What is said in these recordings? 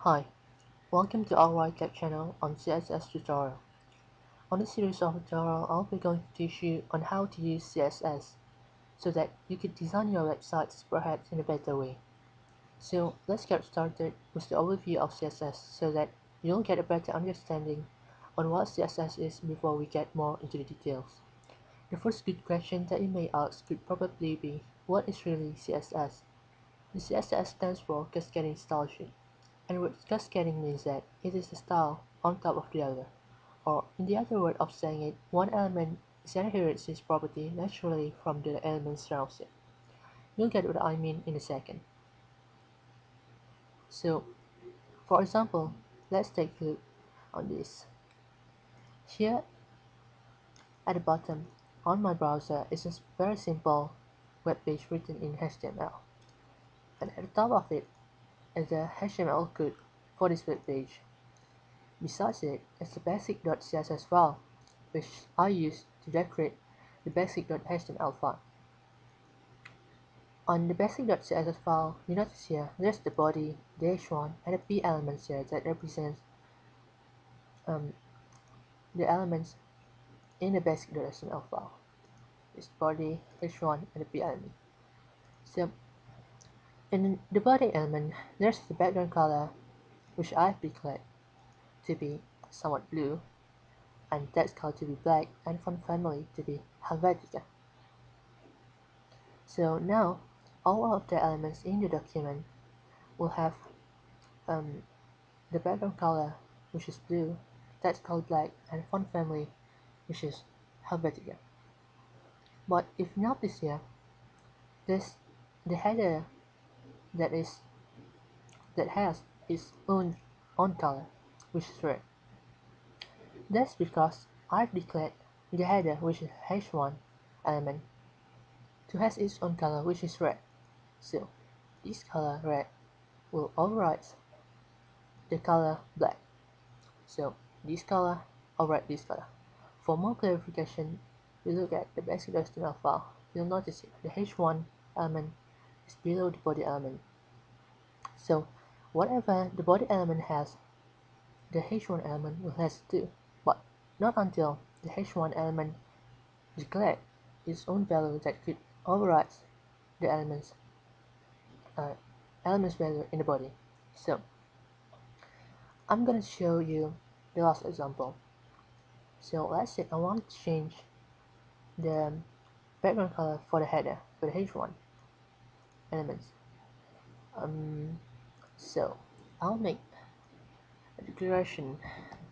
Hi, welcome to our rytech channel on CSS tutorial. On this series of tutorial, I'll be going to teach you on how to use CSS so that you can design your websites perhaps in a better way. So let's get started with the overview of CSS so that you'll get a better understanding on what CSS is before we get more into the details. The first good question that you may ask could probably be, what is really CSS? The CSS stands for Cascading Style Sheet. And what cascading means that it is a style on top of the other, or in the other word of saying it, one element inherits its property naturally from the elements surrounds it. You'll get what I mean in a second. So, for example, let's take a look on this. Here at the bottom on my browser is a very simple web page written in HTML, and at the top of it is the HTML code for this web page. Besides it is the basic.css file, which I use to decorate the basic.html file. On the basic.css file, you notice here there's the body, the h1, and the p elements here that represents the elements in the basic.html file. It's body, h1, and the p element. So in the body element, there's the background color, which I've declared to be somewhat blue, and text color to be black, and font family to be Helvetica. So now all of the elements in the document will have the background color, which is blue, text color black, and font family, which is Helvetica. But if you notice here, this the header that has its own color, which is red. That's because I've declared the header, which is h1 element, to has its own color, which is red. So this color red will override the color black. So this color override this color. For more clarification, we look at the basic.html file. You'll notice the h1 element is below the body element. So whatever the body element has, the h1 element will have too, but not until the h1 element declared its own value that could override the uh, elements value in the body. So I'm gonna show you the last example. So let's say I want to change the background color for the header for the h1 elements. So I'll make a declaration,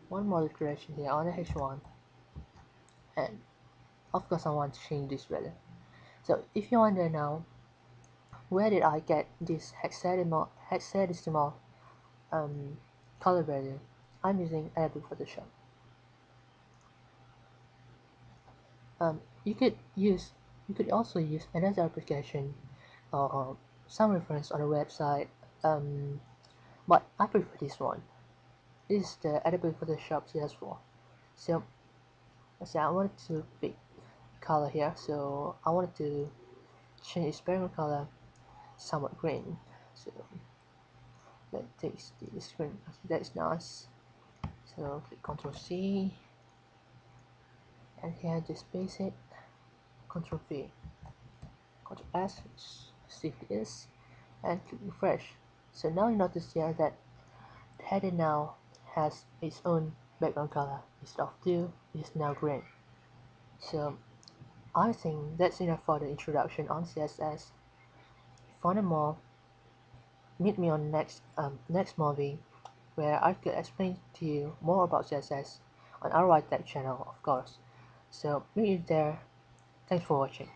one more declaration here on the h1, and of course I want to change this value. So if you wonder now, where did I get this hexadecimal color value? I'm using Adobe Photoshop. You could also use another application or some reference on a website, but I prefer this one. This is the Adobe Photoshop CS4. So let's say I wanted to pick color here, so I wanted to change its background color somewhat green. So that takes the screen. That's nice. So click Ctrl C, and here just paste it. Ctrl V, Ctrl S, see if it is, and click refresh. So now you notice here that the header now has its own background color. Instead of blue, it is now green. So I think that's enough for the introduction on CSS. Furthermore, meet me on next movie where I could explain to you more about CSS on our rytech channel, of course. So meet you there. Thanks for watching.